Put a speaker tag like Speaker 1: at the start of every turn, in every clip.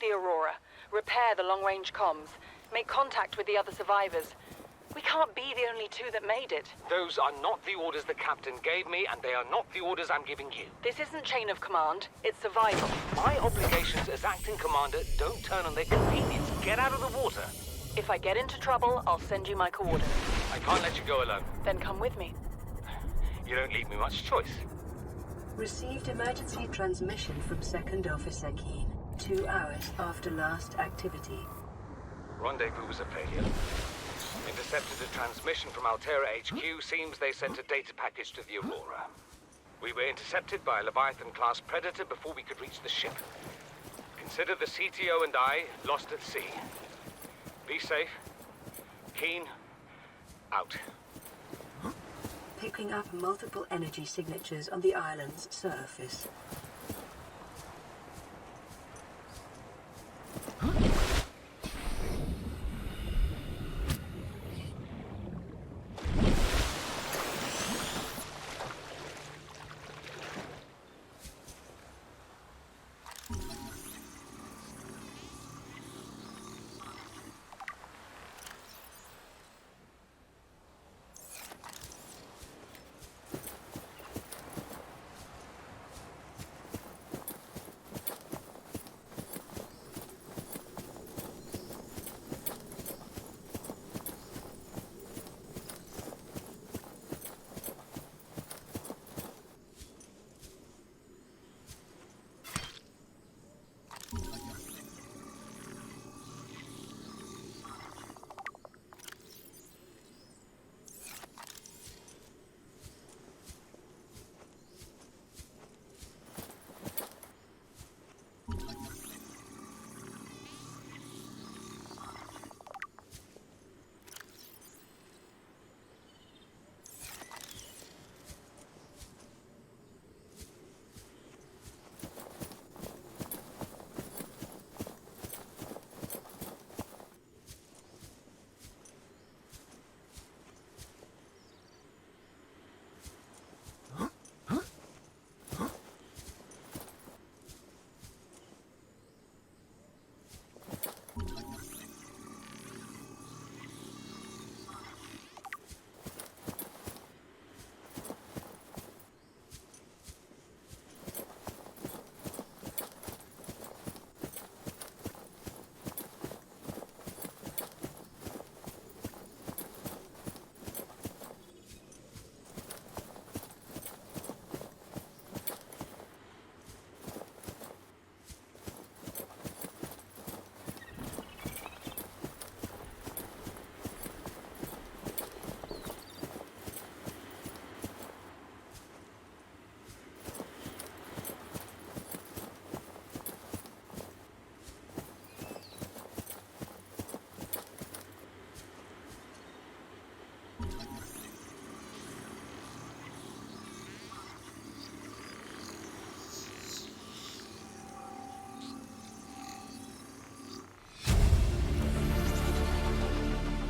Speaker 1: the Aurora, repair the long-range comms, make contact with the other survivors. We can't be the only two that made it.
Speaker 2: Those are not the orders the captain gave me, and they are not the orders I'm giving you.
Speaker 1: This isn't chain of command, it's survival.
Speaker 2: My obligations as acting commander don't turn on their convenience. Get out of the water.
Speaker 1: If I get into trouble, I'll send you my coordinates.
Speaker 2: I can't let you go alone.
Speaker 1: Then come with me.
Speaker 2: You don't leave me much choice.
Speaker 3: Received emergency transmission from Second Officer Keane, 2 hours after last activity.
Speaker 2: Rendezvous was a failure. Intercepted a transmission from Altera HQ. Seems they sent a data package to the Aurora. We were intercepted by a Leviathan-class Predator before we could reach the ship. Consider the CTO and I lost at sea. Be safe. Keen. Out.
Speaker 3: Picking up multiple energy signatures on the island's surface.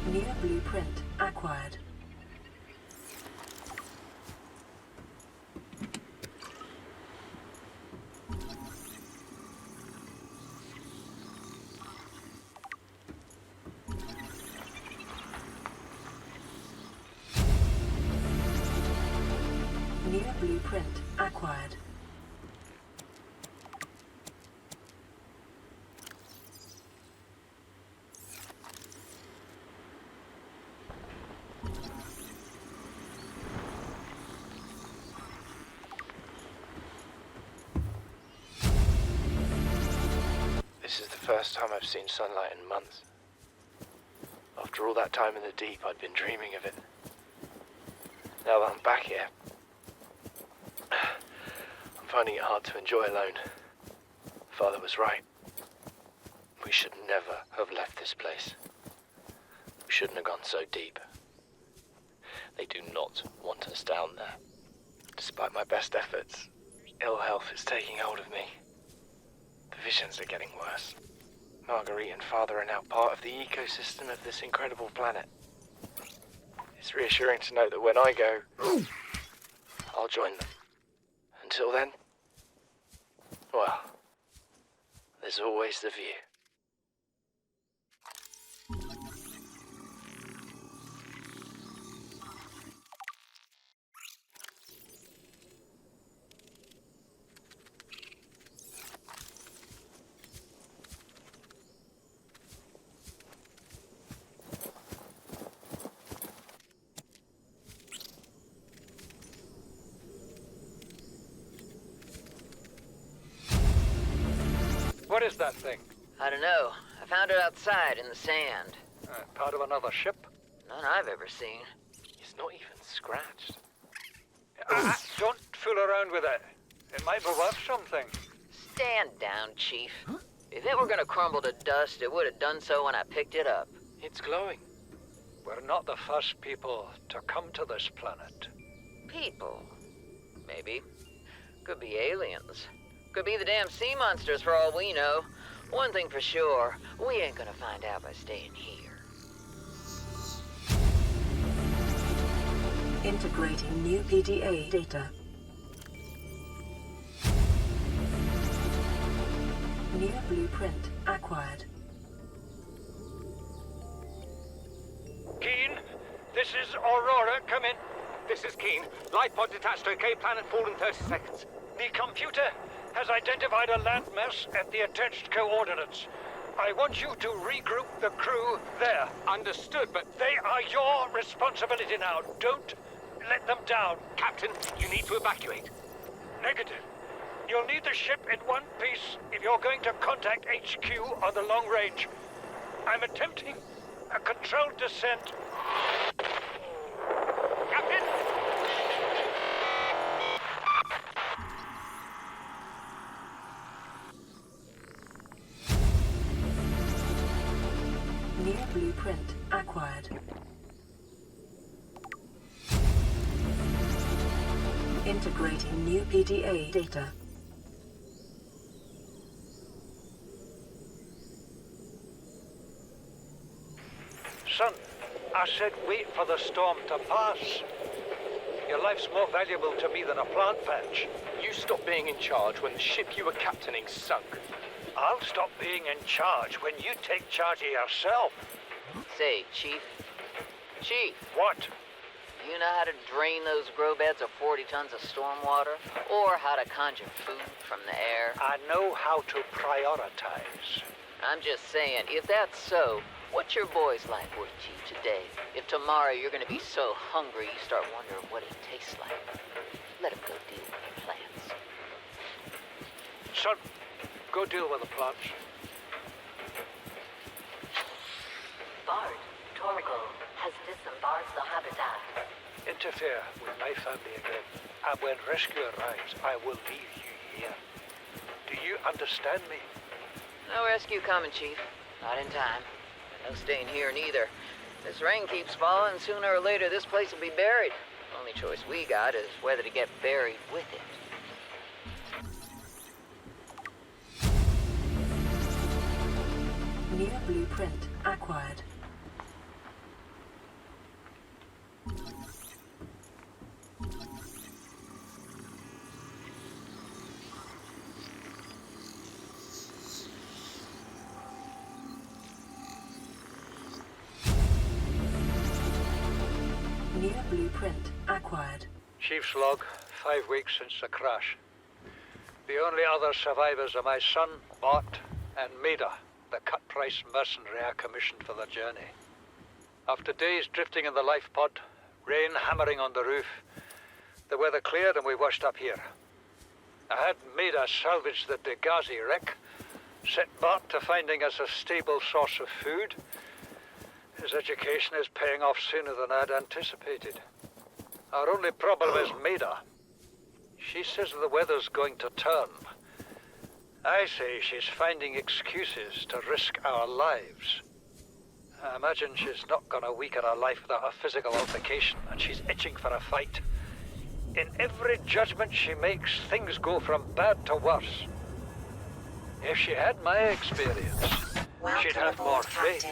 Speaker 3: New blueprint acquired. New blueprint acquired.
Speaker 4: This is the first time I've seen sunlight in months. After all that time in the deep, I'd been dreaming of it. Now that I'm back here, I'm finding it hard to enjoy alone. Father was right. We should never have left this place. We shouldn't have gone so deep. They do not want us down there. Despite my best efforts, ill health is taking hold of me. The visions are getting worse. Marguerite and Father are now part of the ecosystem of this incredible planet. It's reassuring to know that when I go, I'll join them. Until then, well, there's always the view.
Speaker 5: What is that thing?
Speaker 6: I don't know. I found it outside in the sand.
Speaker 5: Part of another ship?
Speaker 6: None I've ever seen.
Speaker 4: It's not even scratched.
Speaker 5: Don't fool around with it. It might be worth something.
Speaker 6: Stand down, Chief. If it were gonna crumble to dust, it would have done so when I picked it up.
Speaker 4: It's glowing.
Speaker 5: We're not the first people to come to this planet.
Speaker 6: People. Maybe. Could be aliens. Could be the damn sea monsters for all we know. One thing for sure, we ain't gonna find out by staying here.
Speaker 3: Integrating new PDA data. New blueprint acquired.
Speaker 5: Keen, this is Aurora. Come in.
Speaker 2: This is Keen. Life pod detached to a K planet fall in 30 seconds.
Speaker 5: The computer has identified a landmass at the attached coordinates. I want you to regroup the crew there.
Speaker 2: Understood, but...
Speaker 5: They are your responsibility now. Don't let them down.
Speaker 2: Captain, you need to evacuate.
Speaker 5: Negative. You'll need the ship in one piece if you're going to contact HQ on the long range. I'm attempting a controlled descent.
Speaker 2: Captain!
Speaker 3: New blueprint acquired. Integrating new PDA data.
Speaker 5: Son, I said wait for the storm to pass. Your life's more valuable to me than a plant patch.
Speaker 4: You stopped being in charge when the ship you were captaining sunk.
Speaker 5: I'll stop being in charge when you take charge of yourself.
Speaker 6: Say, Chief. Chief,
Speaker 5: What?
Speaker 6: do you know how to drain those grow beds of 40 tons of stormwater? Or how to conjure food from the air?
Speaker 5: I know how to prioritize.
Speaker 6: I'm just saying, if that's so, what's your boy's life worth to you today? If tomorrow you're gonna be so hungry you start wondering what it tastes like, let him go deal with the plants.
Speaker 5: Son, go deal with the plants.
Speaker 3: Bard, Torgal has disembarked the habitat.
Speaker 5: Interfere with my family again, and when rescue arrives, I will leave you here. Do you understand me?
Speaker 6: No rescue coming, Chief. Not in time. No staying here neither. This rain keeps falling, sooner or later this place will be buried. Only choice we got is whether to get buried with it.
Speaker 3: New blueprint acquired. New blueprint acquired.
Speaker 5: Chief's log, 5 weeks since the crash. The only other survivors are my son, Bart, and Maida, the cut-price mercenary I commissioned for the journey. After days drifting in the life pod, rain hammering on the roof, the weather cleared and we washed up here. I had Maida salvage the Degazi wreck, set Bart to finding us a stable source of food. His education is paying off sooner than I'd anticipated. Our only problem is Maida. She says the weather's going to turn. I say she's finding excuses to risk our lives. I imagine she's not gonna weaken her life without a physical altercation, and she's itching for a fight. In every judgment she makes, things go from bad to worse. If she had my experience, she'd have more faith.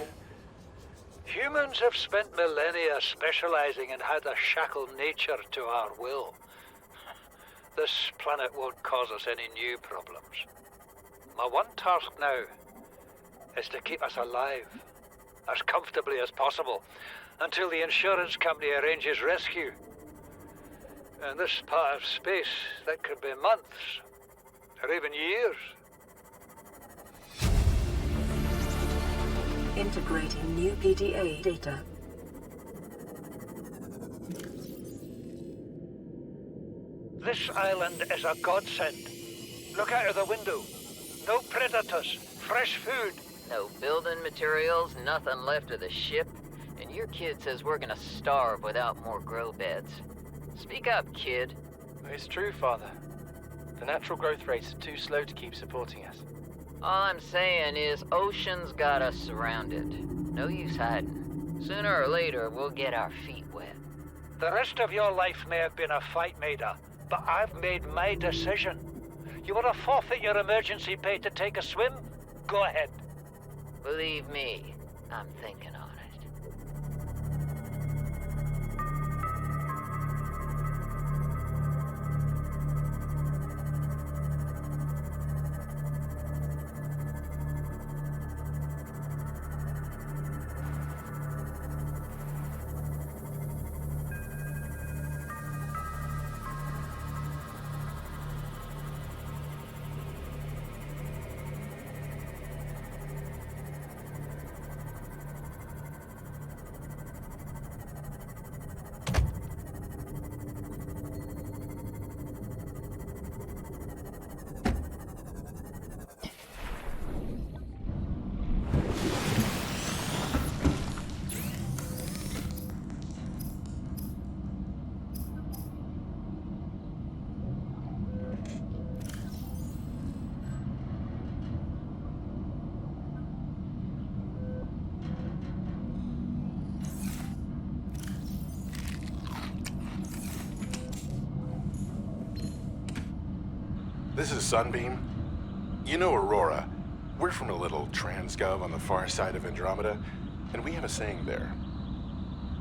Speaker 5: Humans have spent millennia specializing in how to shackle nature to our will. This planet won't cause us any new problems. My one task now is to keep us alive, as comfortably as possible, until the insurance company arranges rescue. In this part of space, that could be months, or even years.
Speaker 3: Integrating new PDA data.
Speaker 5: This island is a godsend. Look out of the window. No predators, fresh food.
Speaker 6: No building materials, nothing left of the ship. And your kid says we're gonna starve without more grow beds. Speak up, kid.
Speaker 4: It's true, Father. The natural growth rates are too slow to keep supporting us.
Speaker 6: All I'm saying is Ocean's got us surrounded. No use hiding. Sooner or later, we'll get our feet wet.
Speaker 5: The rest of your life may have been a fight, Maida, but I've made my decision. You want to forfeit your emergency pay to take a swim? Go ahead.
Speaker 6: Believe me, I'm thinking on it.
Speaker 7: This is Sunbeam. You know Aurora. We're from a little transgov on the far side of Andromeda, and we have a saying there.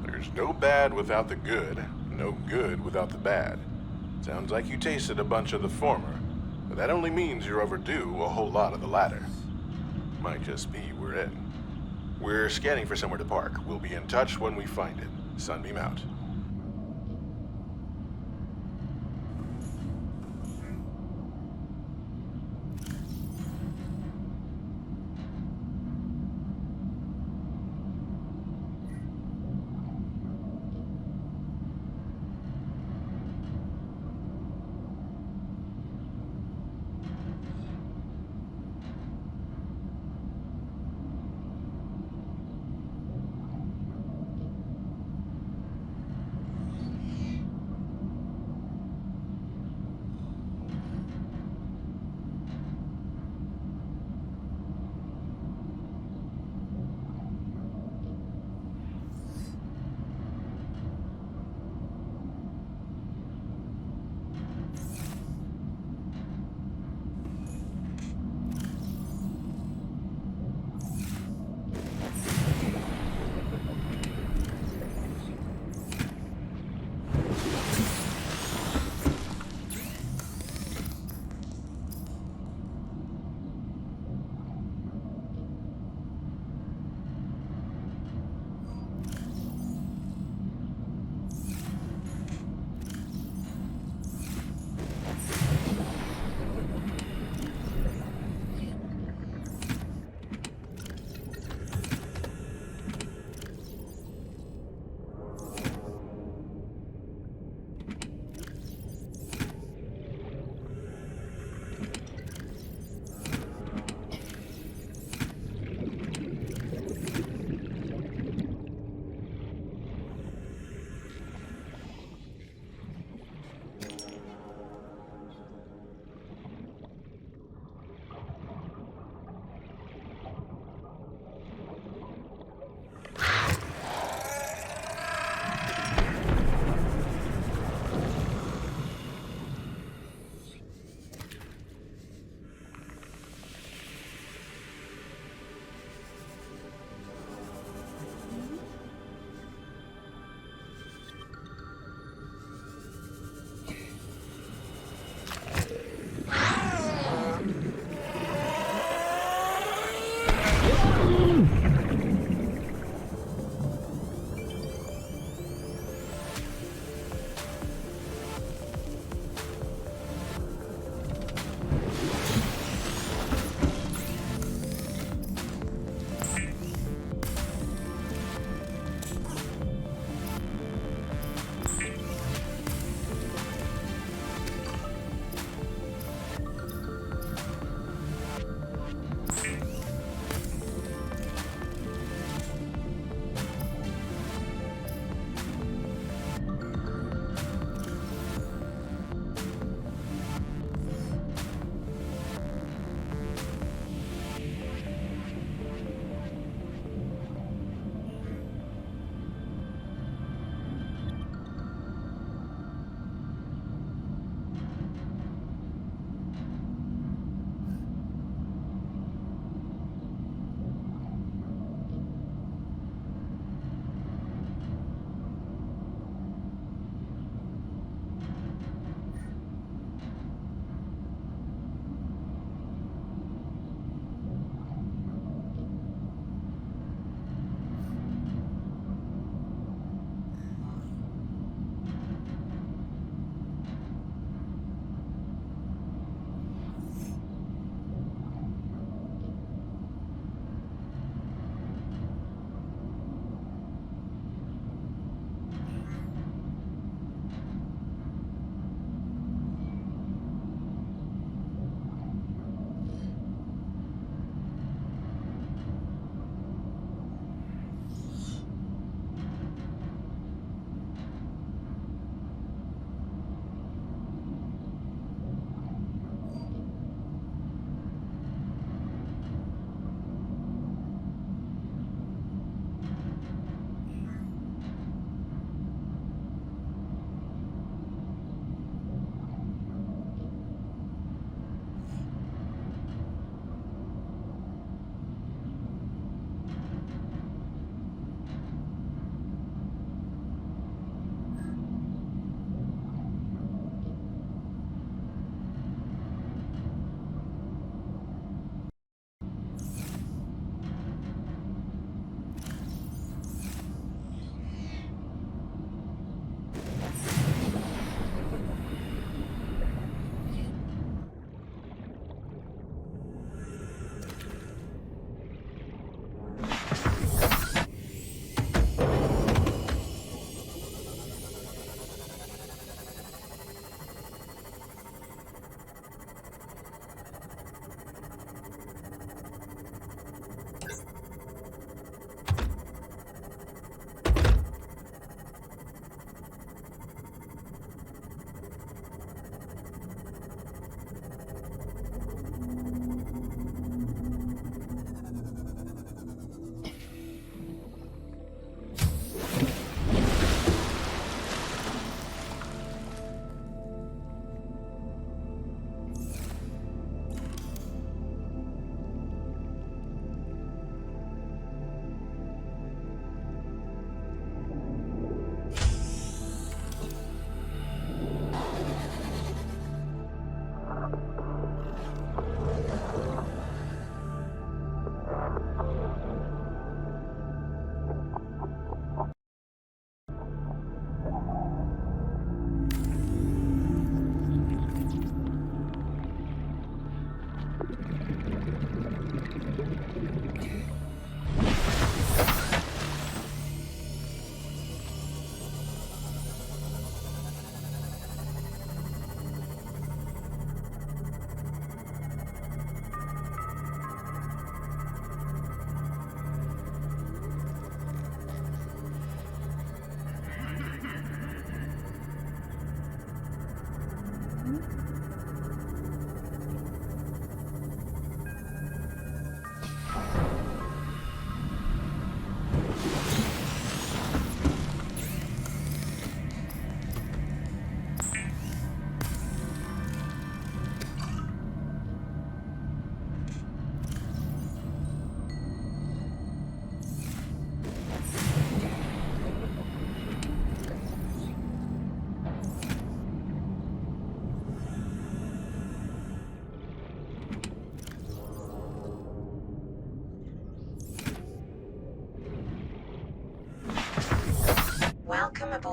Speaker 7: There's no bad without the good, no good without the bad. Sounds like you tasted a bunch of the former, but that only means you're overdue a whole lot of the latter. Might just be we're in. We're scanning for somewhere to park. We'll be in touch when we find it. Sunbeam out.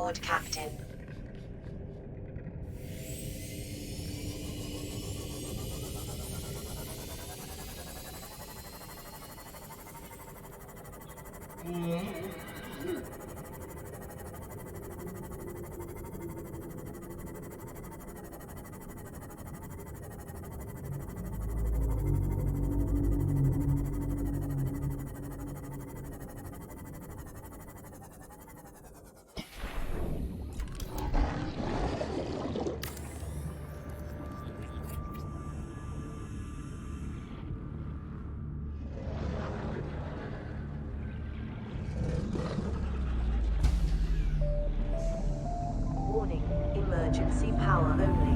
Speaker 3: aboard, Captain. Warning, emergency power only.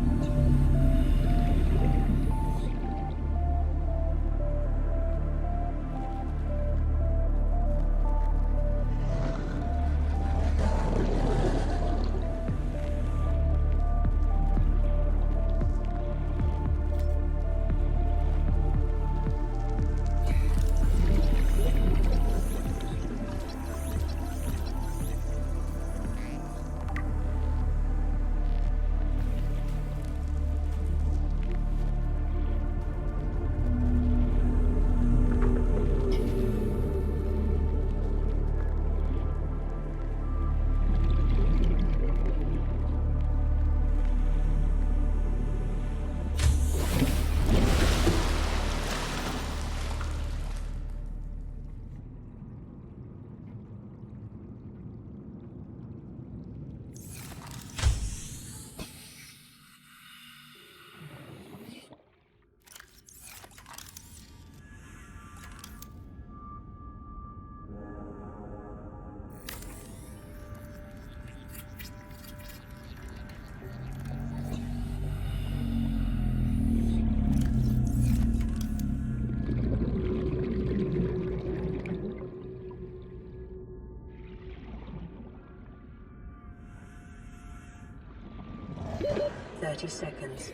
Speaker 3: Seconds.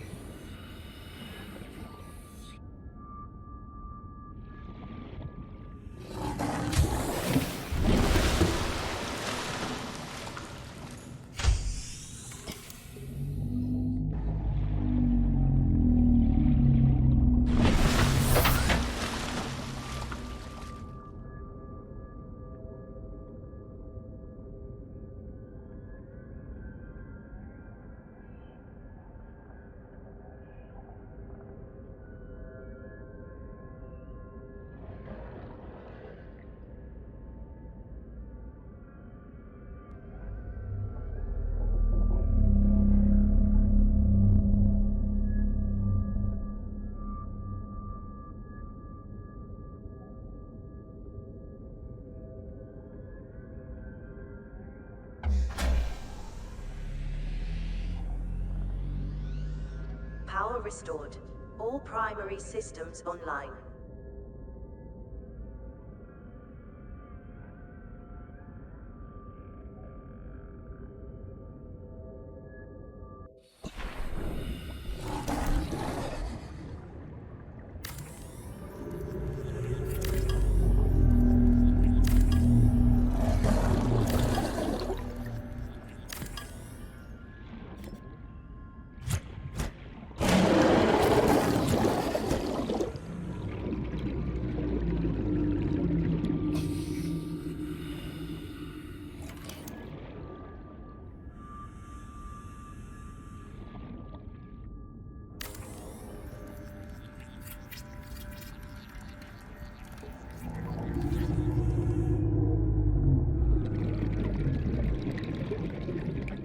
Speaker 3: Power restored. All primary systems online.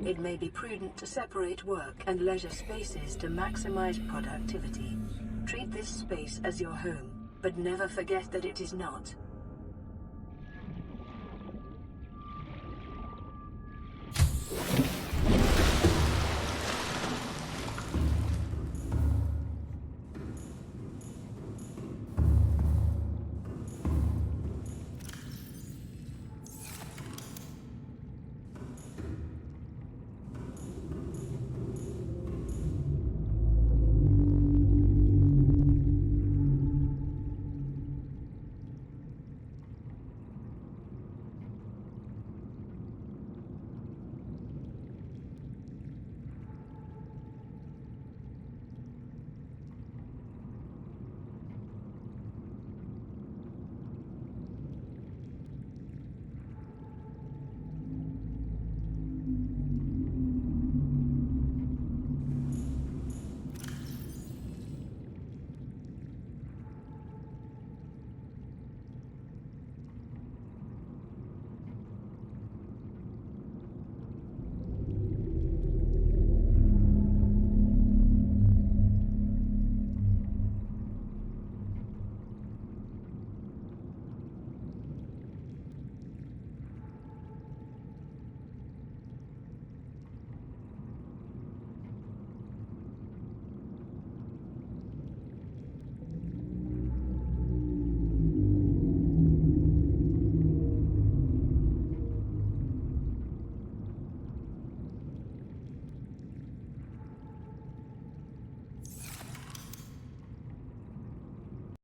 Speaker 3: It may be prudent to separate work and leisure spaces to maximize productivity. Treat this space as your home, but never forget that it is not.